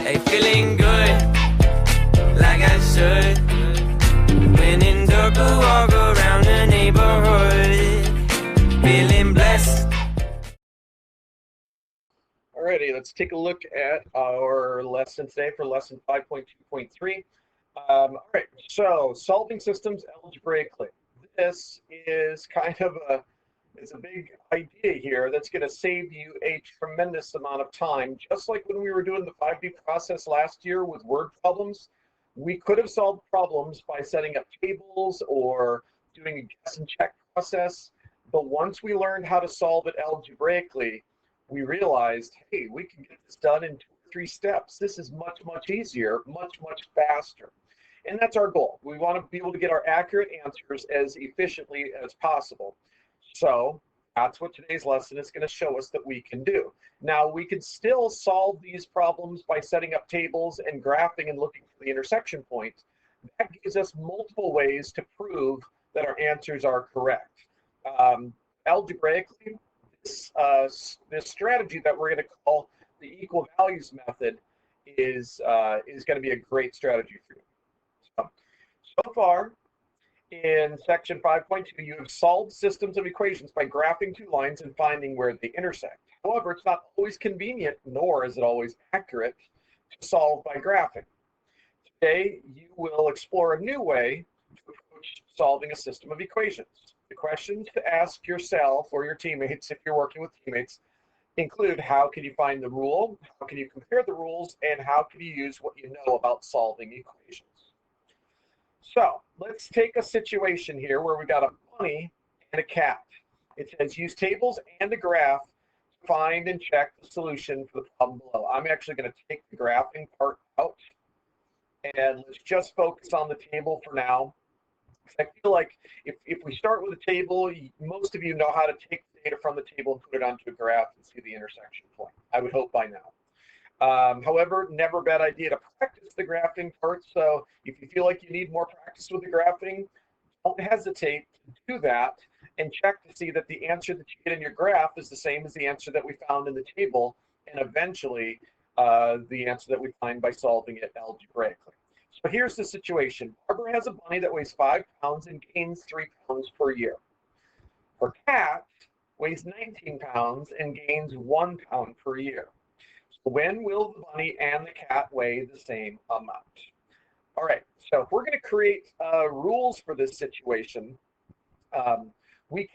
Hey, feeling good, like I should. When in dark, I walk around the neighborhood, feeling blessed. Alrighty, let's take a look at our lesson today for lesson 5.2.3. All right, so solving systems algebraically. This is kind of it's a big idea here that's going to save you a tremendous amount of time. Just like when we were doing the 5D process last year with word problems, we could have solved problems by setting up tables or doing a guess and check process. But once we learned how to solve it algebraically, we realized, hey, we can get this done in 2 or 3 steps. This is much, much easier, much, much faster. And that's our goal. We want to be able to get our accurate answers as efficiently as possible. So that's what today's lesson is going to show us that we can do. Now, we can still solve these problems by setting up tables and graphing and looking for the intersection points. That gives us multiple ways to prove that our answers are correct. Algebraically, this strategy that we're going to call the equal values method is going to be a great strategy for you. So far, in section 5.2, you have solved systems of equations by graphing 2 lines and finding where they intersect. However, it's not always convenient, nor is it always accurate, to solve by graphing. Today, you will explore a new way to approach solving a system of equations. The questions to ask yourself or your teammates, if you're working with teammates, include how can you find the rule, how can you compare the rules, and how can you use what you know about solving equations. So let's take a situation here where we got a bunny and a cat. It says use tables and a graph to find and check the solution for the problem below. I'm actually going to take the graphing part out and let's just focus on the table for now. I feel like if we start with a table, most of you know how to take the data from the table and put it onto a graph and see the intersection point. I would hope by now. However, never a bad idea to practice the graphing part. So if you feel like you need more practice with the graphing, don't hesitate to do that and check to see that the answer that you get in your graph is the same as the answer that we found in the table, and eventually the answer that we find by solving it algebraically. So here's the situation. Barbara has a bunny that weighs 5 pounds and gains 3 pounds per year. Her cat weighs 19 pounds and gains 1 pound per year. When will the bunny and the cat weigh the same amount? All right, so if we're going to create rules for this situation, we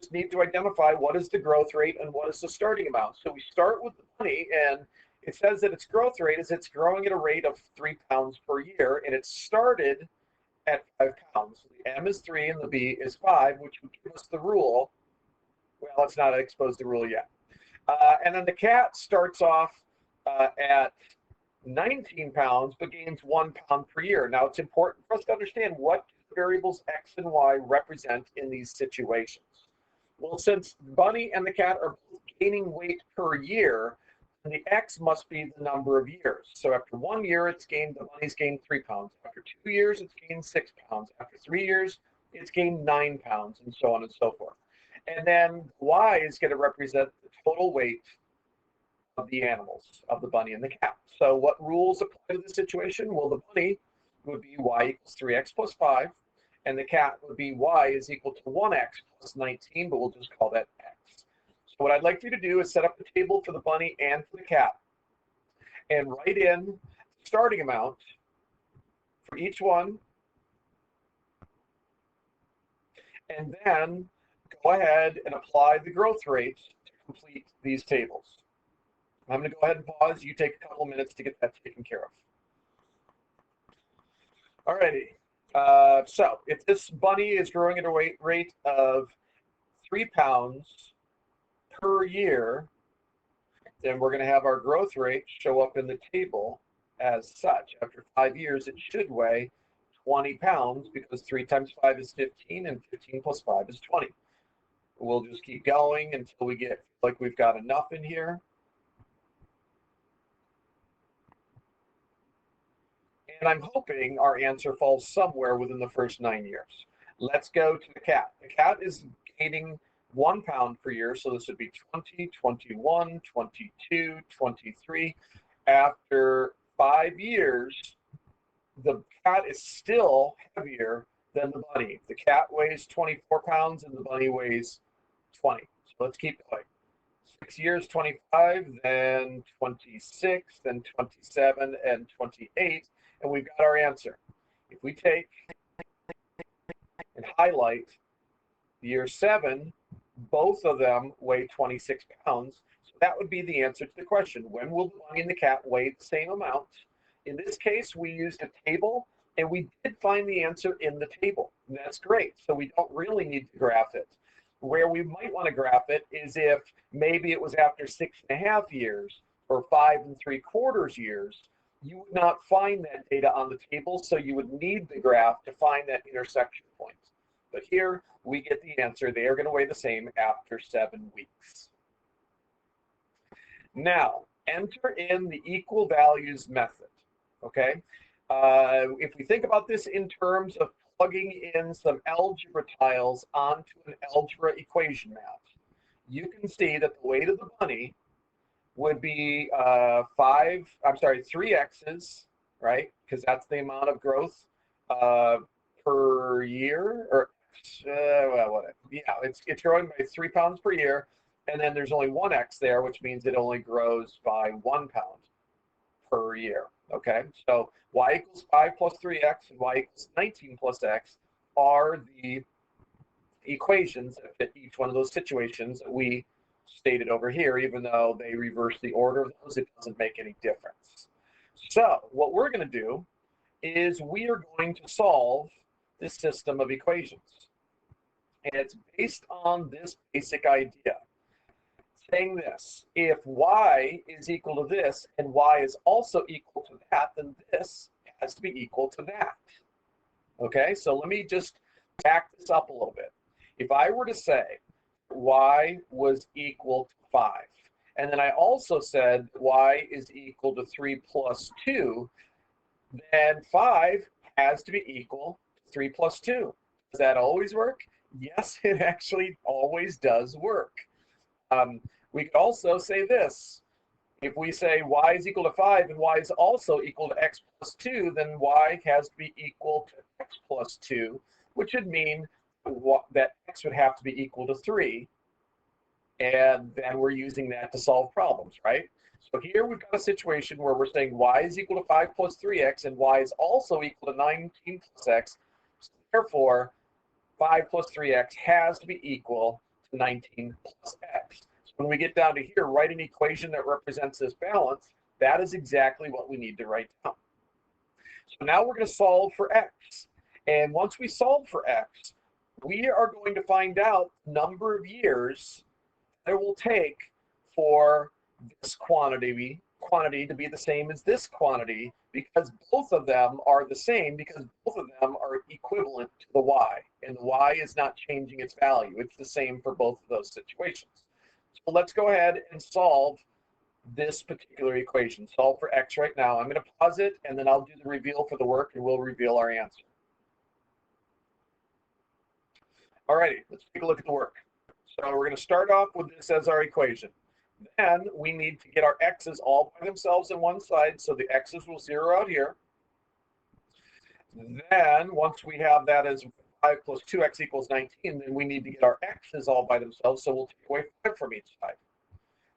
just need to identify what is the growth rate and what is the starting amount. So we start with the bunny, and it says that its growth rate is it's growing at a rate of 3 pounds per year, and it started at 5 pounds. So the M is 3 and the B is 5, which would give us the rule. Well, let's not expose the rule yet. And then the cat starts off at 19 pounds, but gains 1 pound per year. Now, it's important for us to understand what variables X and Y represent in these situations. Well, since Bunny and the cat are gaining weight per year, then the X must be the number of years. So after 1 year, the bunny's gained 3 pounds. After 2 years, it's gained 6 pounds. After 3 years, it's gained 9 pounds, and so on and so forth. And then Y is going to represent the total weight of the animals, of the bunny and the cat. So what rules apply to the situation? Well, the bunny would be Y equals 3x plus 5, and the cat would be Y is equal to 1x plus 19, but we'll just call that X. So what I'd like for you to do is set up the table for the bunny and for the cat, and write in the starting amount for each one, and then go ahead and apply the growth rate to complete these tables. I'm going to go ahead and pause. You take a couple minutes to get that taken care of. Alrighty. So if this bunny is growing at a rate of 3 pounds per year, then we're going to have our growth rate show up in the table as such. After 5 years, it should weigh 20 pounds because 3 times 5 is 15 and 15 plus 5 is 20. We'll just keep going until we get like we've got enough in here. And I'm hoping our answer falls somewhere within the first 9 years. Let's go to the cat. The cat is gaining 1 pound per year, so this would be 20, 21, 22, 23. after 5 years, the cat is still heavier than the bunny. The cat weighs 24 pounds and the bunny weighs 20. So let's keep going. 6 years, 25, then 26, then 27, and 28, and we've got our answer. If we take and highlight year 7, both of them weigh 26 pounds. So that would be the answer to the question. When will the bunny and the cat weigh the same amount? In this case, we used a table, and we did find the answer in the table. And that's great. So we don't really need to graph it. Where we might want to graph it is if maybe it was after 6.5 years or 5 3/4 years. You would not find that data on the table, so you would need the graph to find that intersection point. But here we get the answer. They are going to weigh the same after 7 weeks. Now, enter in the equal values method. Okay? If we think about this in terms of plugging in some algebra tiles onto an algebra equation map, you can see that the weight of the bunny would be 3 x's, right? Because that's the amount of growth per year, or well, whatever. Yeah, it's growing by 3 pounds per year, and then there's only 1 x there, which means it only grows by 1 pound per year. Okay, so y equals 5 plus 3x and y equals 19 plus x are the equations that fit each one of those situations that we stated over here. Even though they reverse the order of those, it doesn't make any difference. So what we're going to do is we are going to solve this system of equations. And it's based on this basic idea, saying this: if y is equal to this and y is also equal to that, then this has to be equal to that. Okay, so let me just back this up a little bit. If I were to say y was equal to 5, and then I also said y is equal to 3 plus 2, then 5 has to be equal to 3 plus 2. Does that always work? Yes, it actually always does work. We could also say this: if we say y is equal to 5 and y is also equal to x plus 2, then y has to be equal to x plus 2, which would mean that x would have to be equal to 3. And then we're using that to solve problems, right? So here we've got a situation where we're saying y is equal to 5 plus 3x and y is also equal to 19 plus x. So therefore, 5 plus 3x has to be equal to 19 plus x. So when we get down to here, write an equation that represents this balance. That is exactly what we need to write down. So now we're going to solve for x. And once we solve for x, we are going to find out the number of years that it will take for this quantity to be the same as this quantity, because both of them are the same, because both of them are equivalent to the y, and the y is not changing its value. It's the same for both of those situations. So let's go ahead and solve this particular equation. Solve for x right now. I'm going to pause it, and then I'll do the reveal for the work, and we'll reveal our answer. Alrighty, let's take a look at the work. So we're going to start off with this as our equation. Then we need to get our x's all by themselves on one side, so the x's will zero out here. Then once we have that as 5 plus 2x equals 19, then we need to get our x's all by themselves, so we'll take away 5 from each side.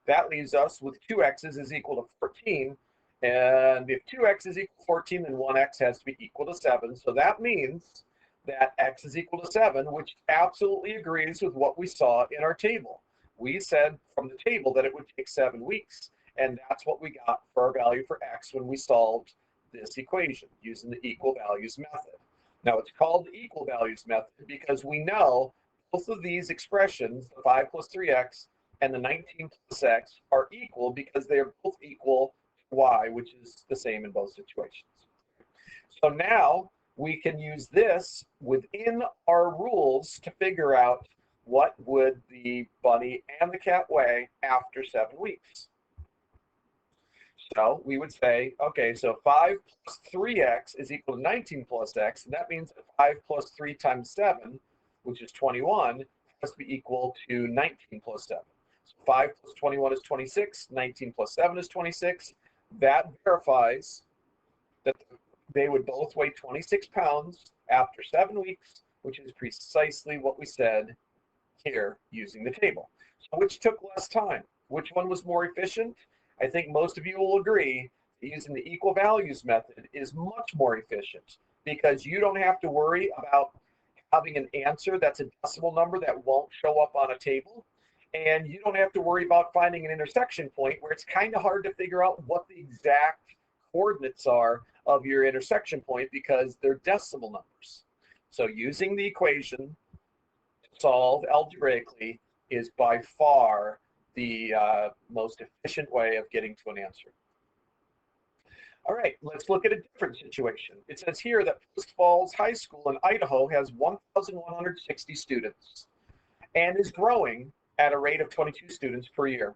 That leaves us with 2x's is equal to 14, and if 2x is equal to 14, then 1x has to be equal to 7. So that means that x is equal to 7, which absolutely agrees with what we saw in our table. We said from the table that it would take 7 weeks, and that's what we got for our value for x when we solved this equation using the equal values method. Now it's called the equal values method because we know both of these expressions, the 5 plus 3x and the 19 plus x, are equal because they are both equal to y, which is the same in both situations. So now we can use this within our rules to figure out what would the bunny and the cat weigh after 7 weeks. So we would say, okay, so 5 plus 3x is equal to 19 plus x, and that means that 5 plus 3 times 7, which is 21, has to be equal to 19 plus 7. So 5 plus 21 is 26, 19 plus 7 is 26. That verifies that they would both weigh 26 pounds after 7 weeks, which is precisely what we said here using the table. So which took less time? Which one was more efficient? I think most of you will agree that using the equal values method is much more efficient because you don't have to worry about having an answer that's a decimal number that won't show up on a table. And you don't have to worry about finding an intersection point where it's kind of hard to figure out what the exact coordinates are of your intersection point because they're decimal numbers. So using the equation to solve algebraically is by far the most efficient way of getting to an answer. All right, let's look at a different situation. It says here that Post Falls High School in Idaho has 1,160 students and is growing at a rate of 22 students per year.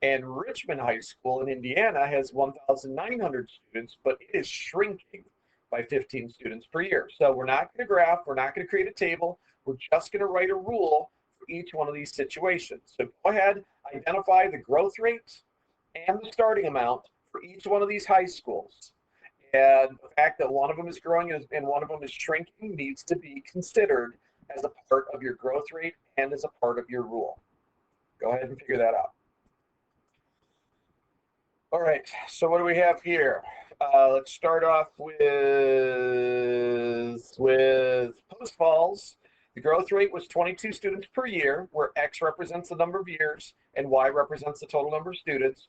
And Richmond High School in Indiana has 1,900 students, but it is shrinking by 15 students per year. So we're not going to graph, we're not going to create a table, we're just going to write a rule for each one of these situations. So go ahead, identify the growth rate and the starting amount for each one of these high schools. And the fact that one of them is growing and one of them is shrinking needs to be considered as a part of your growth rate and as a part of your rule. Go ahead and figure that out. All right, so what do we have here? Let's start off with Post Falls. The growth rate was 22 students per year, where X represents the number of years and Y represents the total number of students.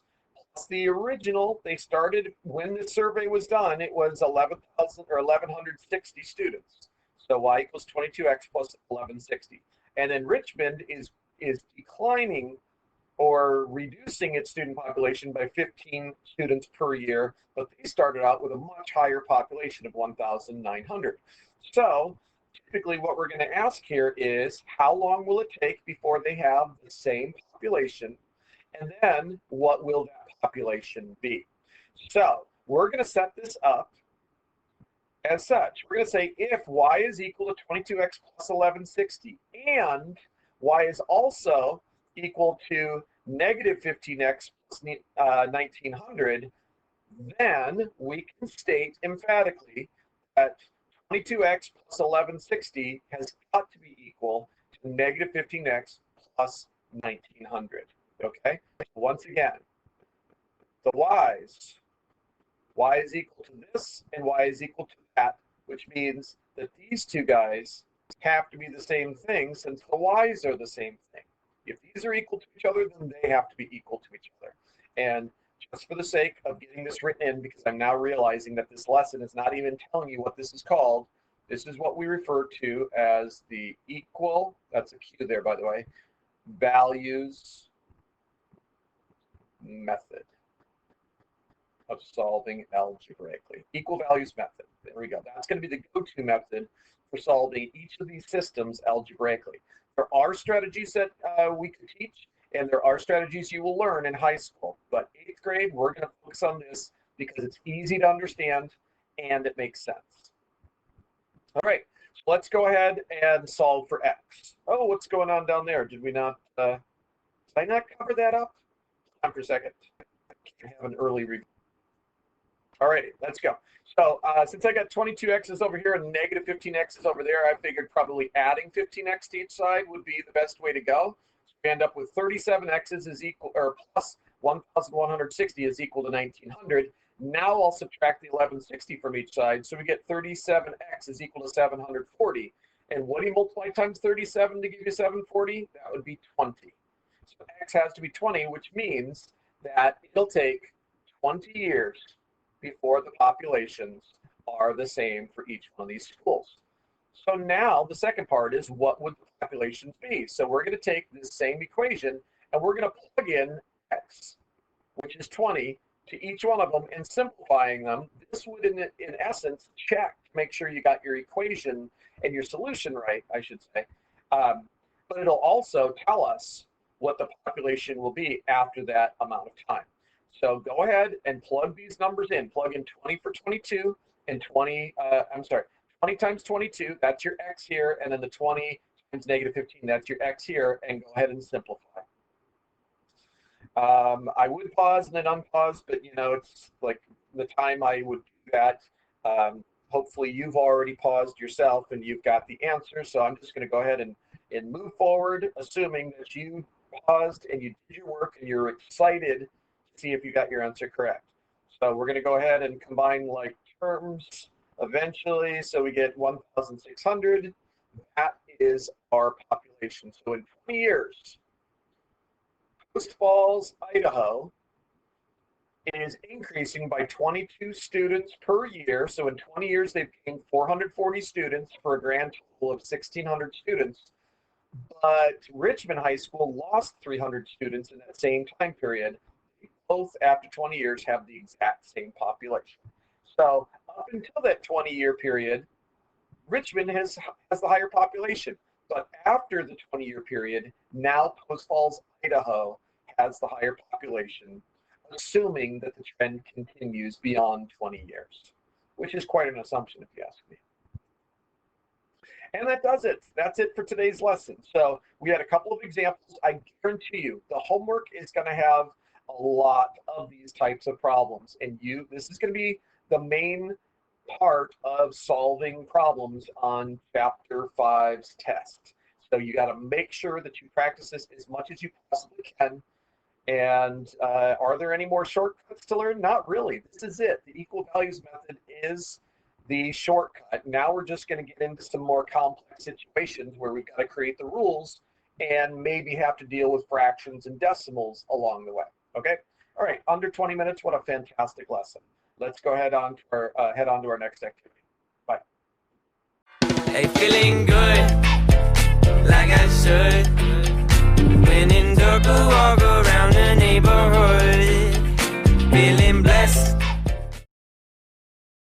Plus the original, they started when the survey was done, it was 11,000 or 1,160 students. So Y equals 22X plus 1160. And then Richmond is declining or reducing its student population by 15 students per year, but they started out with a much higher population of 1,900. So typically what we're going to ask here is how long will it take before they have the same population, and then what will that population be? So we're going to set this up as such. We're going to say if Y is equal to 22X plus 1160 and Y is also equal to negative 15X plus 1900, then we can state emphatically that 22X plus 1160 has got to be equal to negative 15X plus 1900. Okay? Once again, the Y's, Y is equal to this and Y is equal to that, which means that these two guys have to be the same thing since the Y's are the same thing. If these are equal to each other, then they have to be equal to each other. And just for the sake of getting this written in, because I'm now realizing that this lesson is not even telling you what this is called, this is what we refer to as the equal, that's a Q there, by the way, values method of solving algebraically. Equal values method. There we go. That's going to be the go-to method for solving each of these systems algebraically. There are strategies that we could teach, and there are strategies you will learn in high school. But 8th grade, we're going to focus on this because it's easy to understand and it makes sense. All right, so let's go ahead and solve for x. Oh, what's going on down there? Did we not, did I not cover that up? Hold on for a second. I can't have an early review. All right, let's go. So since I got 22x's over here and negative 15x's over there, I figured probably adding 15x to each side would be the best way to go. So we end up with 37x's is equal, or plus 1,160 is equal to 1,900. Now I'll subtract the 1160 from each side, so we get 37x is equal to 740. And what do you multiply times 37 to give you 740? That would be 20. So x has to be 20, which means that it'll take 20 years before the populations are the same for each one of these schools. So now the second part is what would the populations be? So we're going to take this same equation and we're going to plug in x, which is 20, to each one of them and simplifying them. This would, in essence, check to make sure you got your equation and your solution right, I should say. But it'll also tell us what the population will be after that amount of time. So go ahead and plug these numbers in. Plug in 20 for 22 and 20 times 22, that's your x here, and then the 20 times negative 15, that's your x here, and go ahead and simplify. I would pause and then unpause, but it's like the time I would do that. Hopefully, you've already paused yourself and you've got the answer. So I'm just going to go ahead and move forward, assuming that you paused and you did your work and you're excited to see if you got your answer correct. So we're going to go ahead and combine like terms eventually. So we get 1,600. That is our population. So in 20 years, Post Falls, Idaho is increasing by 22 students per year. So in 20 years, they've gained 440 students for a grand total of 1,600 students. But Richmond High School lost 300 students in that same time period. Both, after 20 years, have the exact same population. So up until that 20-year period, Richmond has the higher population. But after the 20-year period, now Post Falls, Idaho has the higher population, assuming that the trend continues beyond 20 years, which is quite an assumption if you ask me. And that does it. That's it for today's lesson. So we had a couple of examples. I guarantee you the homework is going to have a lot of these types of problems. And this is going to be the main part of solving problems on Chapter 5's test. So you got to make sure that you practice this as much as you possibly can. And are there any more shortcuts to learn? Not really. This is it. The equal values method is the shortcut. Now we're just going to get into some more complex situations where we've got to create the rules and maybe have to deal with fractions and decimals along the way. Okay? All right, under 20 minutes. What a fantastic lesson. Let's go head on to our next activity. Bye. Hey, feeling good, like I should. When in dark, walk around the neighborhood.